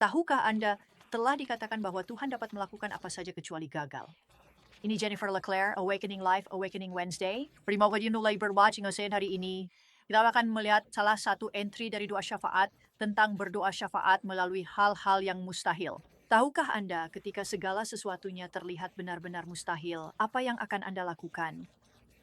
Tahukah Anda, telah dikatakan bahwa Tuhan dapat melakukan apa saja kecuali gagal. Ini Jennifer Leclerc, Awakening Life, Awakening Wednesday. Terima kasih mulai berwatching saya hari ini. Kita akan melihat salah satu entry dari doa syafaat tentang berdoa syafaat melalui hal-hal yang mustahil. Tahukah Anda ketika segala sesuatunya terlihat benar-benar mustahil, apa yang akan Anda lakukan?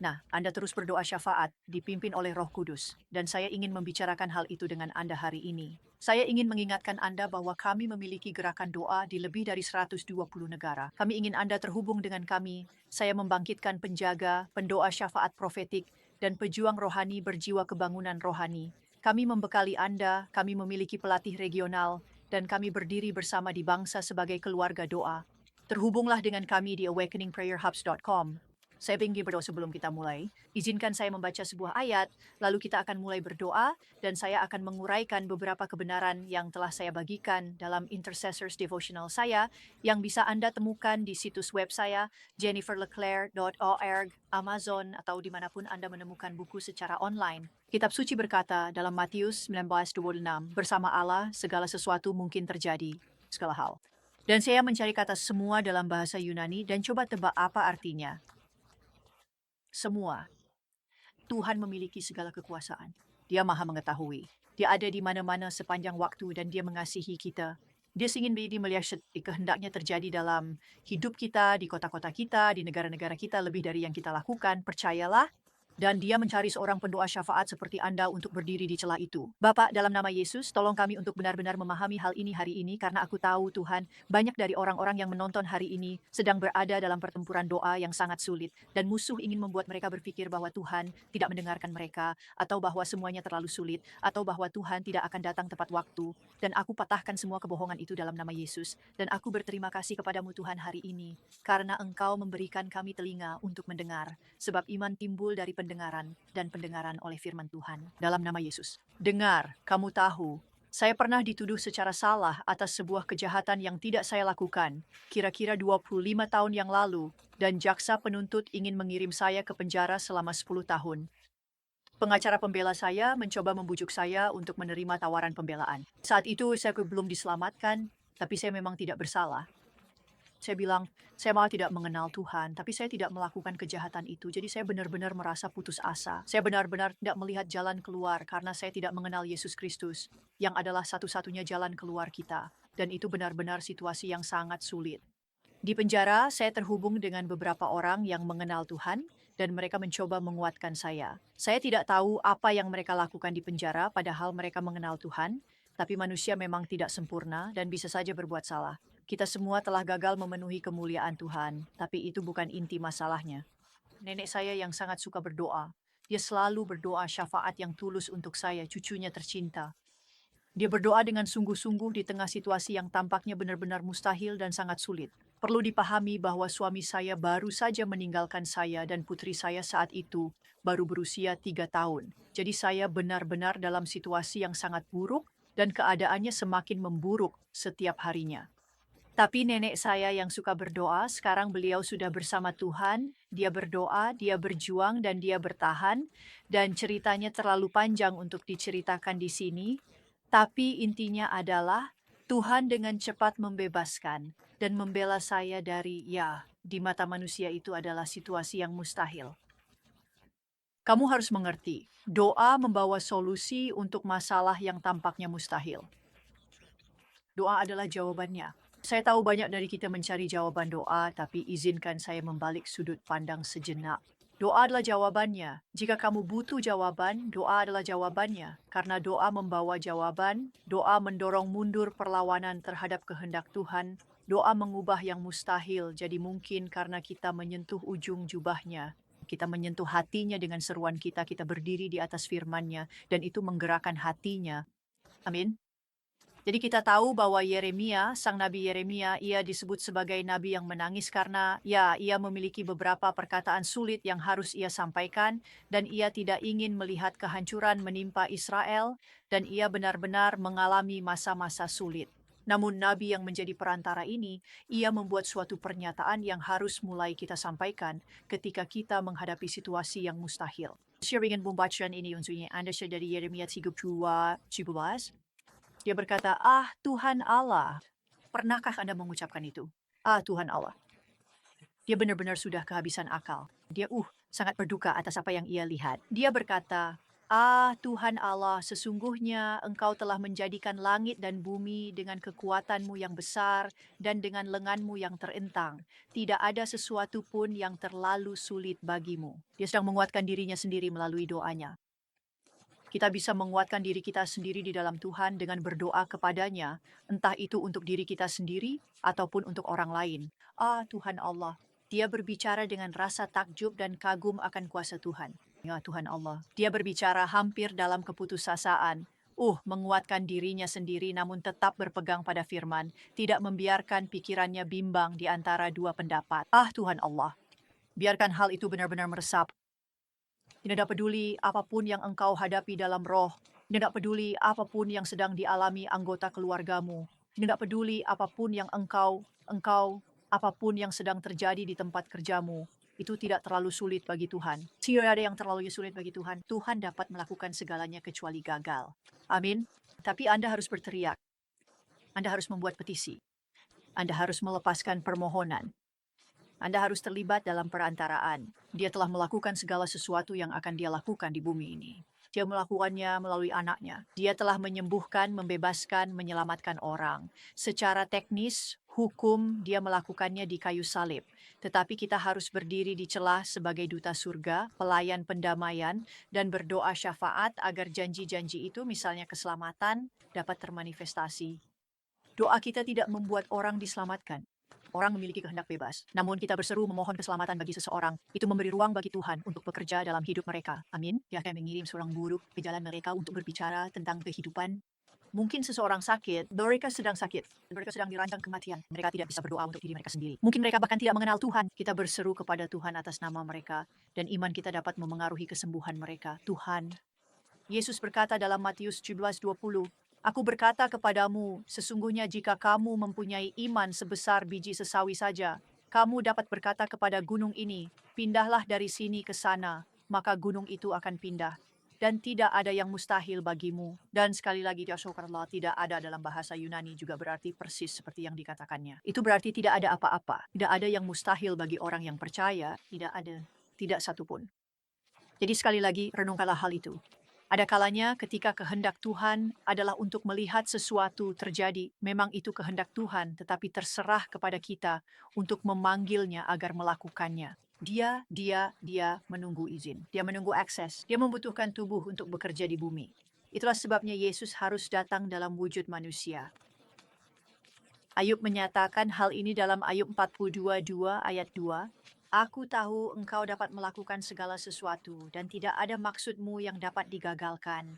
Nah, Anda terus berdoa syafaat, dipimpin oleh Roh Kudus, dan saya ingin membicarakan hal itu dengan Anda hari ini. Saya ingin mengingatkan Anda bahwa kami memiliki gerakan doa di lebih dari 120 negara. Kami ingin Anda terhubung dengan kami. Saya membangkitkan penjaga, pendoa syafaat profetik, dan pejuang rohani berjiwa kebangunan rohani. Kami membekali Anda, kami memiliki pelatih regional, dan kami berdiri bersama di bangsa sebagai keluarga doa. Terhubunglah dengan kami di awakeningprayerhubs.com. Saya ingin berdoa sebelum kita mulai. Izinkan saya membaca sebuah ayat, lalu kita akan mulai berdoa, dan saya akan menguraikan beberapa kebenaran yang telah saya bagikan dalam Intercessors Devotional saya, yang bisa Anda temukan di situs web saya, jenniferleclaire.org, Amazon, atau dimanapun Anda menemukan buku secara online. Kitab suci berkata dalam Matius 19:26, bersama Allah segala sesuatu mungkin terjadi, segala hal. Dan saya mencari kata semua dalam bahasa Yunani dan coba tebak apa artinya. Semua. Tuhan memiliki segala kekuasaan. Dia maha mengetahui. Dia ada di mana-mana sepanjang waktu dan dia mengasihi kita. Dia ingin melihat kehendaknya terjadi dalam hidup kita, di kota-kota kita, di negara-negara kita lebih dari yang kita lakukan. Percayalah, dan dia mencari seorang pendoa syafaat seperti Anda untuk berdiri di celah itu. Bapak, dalam nama Yesus, tolong kami untuk benar-benar memahami hal ini hari ini, karena aku tahu, Tuhan, banyak dari orang-orang yang menonton hari ini sedang berada dalam pertempuran doa yang sangat sulit, dan musuh ingin membuat mereka berpikir bahwa Tuhan tidak mendengarkan mereka, atau bahwa semuanya terlalu sulit, atau bahwa Tuhan tidak akan datang tepat waktu. Dan aku patahkan semua kebohongan itu dalam nama Yesus, dan aku berterima kasih kepadamu Tuhan hari ini, karena Engkau memberikan kami telinga untuk mendengar, sebab iman timbul dari pendengaran, dan pendengaran oleh firman Tuhan. Dalam nama Yesus. Dengar, kamu tahu, saya pernah dituduh secara salah atas sebuah kejahatan yang tidak saya lakukan, kira-kira 25 tahun yang lalu, dan jaksa penuntut ingin mengirim saya ke penjara selama 10 tahun. Pengacara pembela saya mencoba membujuk saya untuk menerima tawaran pembelaan. Saat itu saya belum diselamatkan, tapi saya memang tidak bersalah. Saya bilang, saya malah tidak mengenal Tuhan, tapi saya tidak melakukan kejahatan itu. Jadi saya benar-benar merasa putus asa. Saya benar-benar tidak melihat jalan keluar karena saya tidak mengenal Yesus Kristus, yang adalah satu-satunya jalan keluar kita. Dan itu benar-benar situasi yang sangat sulit. Di penjara, saya terhubung dengan beberapa orang yang mengenal Tuhan, dan mereka mencoba menguatkan saya. Saya tidak tahu apa yang mereka lakukan di penjara, padahal mereka mengenal Tuhan, tapi manusia memang tidak sempurna dan bisa saja berbuat salah. Kita semua telah gagal memenuhi kemuliaan Tuhan, tapi itu bukan inti masalahnya. Nenek saya yang sangat suka berdoa. Dia selalu berdoa syafaat yang tulus untuk saya, cucunya tercinta. Dia berdoa dengan sungguh-sungguh di tengah situasi yang tampaknya benar-benar mustahil dan sangat sulit. Perlu dipahami bahwa suami saya baru saja meninggalkan saya dan putri saya saat itu baru berusia 3 tahun. Jadi saya benar-benar dalam situasi yang sangat buruk dan keadaannya semakin memburuk setiap harinya. Tapi nenek saya yang suka berdoa, sekarang beliau sudah bersama Tuhan, dia berdoa, dia berjuang, dan dia bertahan, dan ceritanya terlalu panjang untuk diceritakan di sini, tapi intinya adalah Tuhan dengan cepat membebaskan dan membela saya dari, ya, di mata manusia itu adalah situasi yang mustahil. Kamu harus mengerti, doa membawa solusi untuk masalah yang tampaknya mustahil. Doa adalah jawabannya. Saya tahu banyak dari kita mencari jawaban doa, tapi izinkan saya membalik sudut pandang sejenak. Doa adalah jawabannya. Jika kamu butuh jawaban, doa adalah jawabannya. Karena doa membawa jawaban, doa mendorong mundur perlawanan terhadap kehendak Tuhan, doa mengubah yang mustahil jadi mungkin karena kita menyentuh ujung jubahnya. Kita menyentuh hatinya dengan seruan kita, kita berdiri di atas firman-Nya, dan itu menggerakkan hatinya. Amin. Jadi kita tahu bahwa Yeremia, sang nabi Yeremia, ia disebut sebagai nabi yang menangis karena ya, ia memiliki beberapa perkataan sulit yang harus ia sampaikan dan ia tidak ingin melihat kehancuran menimpa Israel dan ia benar-benar mengalami masa-masa sulit. Namun nabi yang menjadi perantara ini, ia membuat suatu pernyataan yang harus mulai kita sampaikan ketika kita menghadapi situasi yang mustahil. Saya ingin membacakan ini untuknya Anda dari Yeremia 32:17. Dia berkata, Tuhan Allah. Pernahkah Anda mengucapkan itu? Tuhan Allah. Dia benar-benar sudah kehabisan akal. Dia sangat berduka atas apa yang ia lihat. Dia berkata, Tuhan Allah, sesungguhnya Engkau telah menjadikan langit dan bumi dengan kekuatanmu yang besar dan dengan lenganmu yang terentang. Tidak ada sesuatu pun yang terlalu sulit bagimu. Dia sedang menguatkan dirinya sendiri melalui doanya. Kita bisa menguatkan diri kita sendiri di dalam Tuhan dengan berdoa kepadanya, entah itu untuk diri kita sendiri ataupun untuk orang lain. Tuhan Allah. Dia berbicara dengan rasa takjub dan kagum akan kuasa Tuhan. Ya Tuhan Allah. Dia berbicara hampir dalam keputusasaan. Menguatkan dirinya sendiri namun tetap berpegang pada firman, tidak membiarkan pikirannya bimbang di antara dua pendapat. Tuhan Allah. Biarkan hal itu benar-benar meresap. Tidak peduli apapun yang engkau hadapi dalam roh. Tidak peduli apapun yang sedang dialami anggota keluargamu. Tidak peduli apapun yang apapun yang sedang terjadi di tempat kerjamu. Itu tidak terlalu sulit bagi Tuhan. Tidak ada yang terlalu sulit bagi Tuhan. Tuhan dapat melakukan segalanya kecuali gagal. Amin. Tapi Anda harus berteriak. Anda harus membuat petisi. Anda harus melepaskan permohonan. Anda harus terlibat dalam perantaraan. Dia telah melakukan segala sesuatu yang akan dia lakukan di bumi ini. Dia melakukannya melalui anaknya. Dia telah menyembuhkan, membebaskan, menyelamatkan orang. Secara teknis, hukum, dia melakukannya di kayu salib. Tetapi kita harus berdiri di celah sebagai duta surga, pelayan pendamaian, dan berdoa syafaat agar janji-janji itu, misalnya keselamatan, dapat termanifestasi. Doa kita tidak membuat orang diselamatkan. Orang memiliki kehendak bebas. Namun kita berseru memohon keselamatan bagi seseorang. Itu memberi ruang bagi Tuhan untuk bekerja dalam hidup mereka. Amin. Dia akan mengirim seorang guru ke jalan mereka untuk berbicara tentang kehidupan. Mungkin seseorang sakit, mereka sedang sakit. Mereka sedang dirancang kematian. Mereka tidak bisa berdoa untuk diri mereka sendiri. Mungkin mereka bahkan tidak mengenal Tuhan. Kita berseru kepada Tuhan atas nama mereka. Dan iman kita dapat memengaruhi kesembuhan mereka. Tuhan. Yesus berkata dalam Matius 17:20, Aku berkata kepadamu, sesungguhnya jika kamu mempunyai iman sebesar biji sesawi saja, kamu dapat berkata kepada gunung ini, pindahlah dari sini ke sana, maka gunung itu akan pindah. Dan tidak ada yang mustahil bagimu. Dan sekali lagi, Yashokarlah, tidak ada dalam bahasa Yunani juga berarti persis seperti yang dikatakannya. Itu berarti tidak ada apa-apa. Tidak ada yang mustahil bagi orang yang percaya. Tidak ada. Tidak satupun. Jadi sekali lagi, renungkanlah hal itu. Ada kalanya ketika kehendak Tuhan adalah untuk melihat sesuatu terjadi, memang itu kehendak Tuhan, tetapi terserah kepada kita untuk memanggilnya agar melakukannya. Dia menunggu izin. Dia menunggu akses. Dia membutuhkan tubuh untuk bekerja di bumi. Itulah sebabnya Yesus harus datang dalam wujud manusia. Ayub menyatakan hal ini dalam Ayub 42:2 ayat 2. Aku tahu engkau dapat melakukan segala sesuatu dan tidak ada maksudmu yang dapat digagalkan.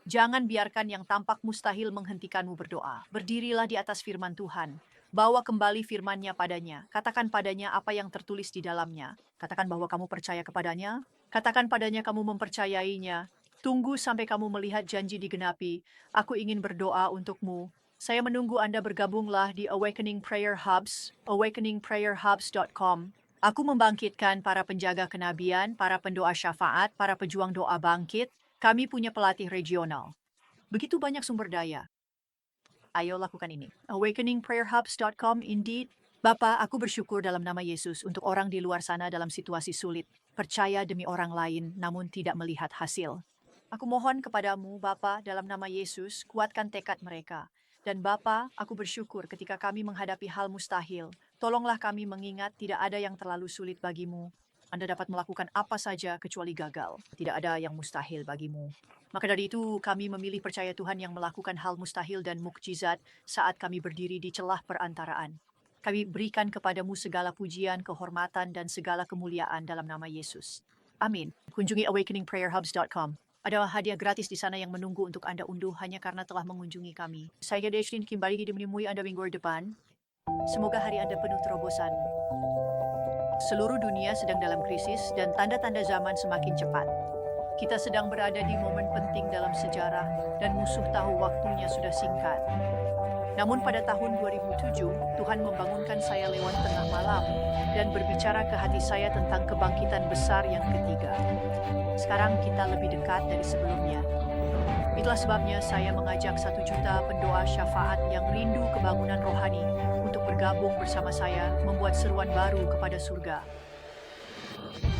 Jangan biarkan yang tampak mustahil menghentikanmu berdoa. Berdirilah di atas firman Tuhan. Bawa kembali firman-Nya padanya. Katakan padanya apa yang tertulis di dalamnya. Katakan bahwa kamu percaya kepadanya. Katakan padanya kamu mempercayainya. Tunggu sampai kamu melihat janji digenapi. Aku ingin berdoa untukmu. Saya menunggu Anda bergabunglah di Awakening Prayer Hubs, awakeningprayerhubs.com. Aku membangkitkan para penjaga kenabian, para pendoa syafaat, para pejuang doa bangkit. Kami punya pelatih regional. Begitu banyak sumber daya. Ayo lakukan ini. Awakeningprayerhubs.com indeed. Bapa, aku bersyukur dalam nama Yesus untuk orang di luar sana dalam situasi sulit. Percaya demi orang lain, namun tidak melihat hasil. Aku mohon kepadamu, Bapa, dalam nama Yesus, kuatkan tekad mereka. Dan Bapa, aku bersyukur ketika kami menghadapi hal mustahil. Tolonglah kami mengingat tidak ada yang terlalu sulit bagimu. Anda dapat melakukan apa saja kecuali gagal. Tidak ada yang mustahil bagimu. Maka dari itu, kami memilih percaya Tuhan yang melakukan hal mustahil dan mukjizat saat kami berdiri di celah perantaraan. Kami berikan kepadamu segala pujian, kehormatan, dan segala kemuliaan dalam nama Yesus. Amin. Kunjungi awakeningprayerhubs.com. Ada hadiah gratis di sana yang menunggu untuk Anda unduh hanya karena telah mengunjungi kami. Saya Deshlin kembali menemui Anda minggu depan. Semoga hari Anda penuh terobosan. Seluruh dunia sedang dalam krisis dan tanda-tanda zaman semakin cepat. Kita sedang berada di momen penting dalam sejarah dan musuh tahu waktunya sudah singkat. Namun pada tahun 2007, Tuhan membangunkan saya lewat tengah malam dan berbicara ke hati saya tentang kebangkitan besar yang ketiga. Sekarang kita lebih dekat dari sebelumnya. Itulah sebabnya saya mengajak 1 juta pendoa syafaat yang rindu kebangunan rohani untuk bergabung bersama saya membuat seruan baru kepada surga.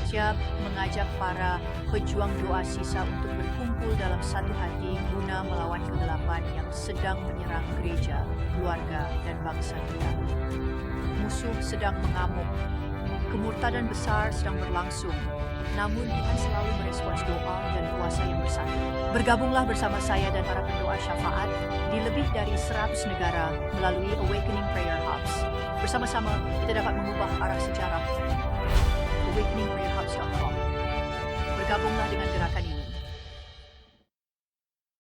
Siap mengajak para pejuang doa sisa untuk berkumpul dalam satu hati guna melawan kegelapan yang sedang menyerang gereja, keluarga, dan bangsa kita. Musuh sedang mengamuk. Kemurtadan besar sedang berlangsung. Namun Tuhan selalu merespons doa dan puasa yang bersatu. Bergabunglah bersama saya dan para pendoa syafaat di lebih dari 100 negara melalui Awakening Prayer Hubs. Bersama-sama kita dapat mengubah arah sejarah. awakeningprayerhubs.com. Bergabunglah dengan gerakan ini.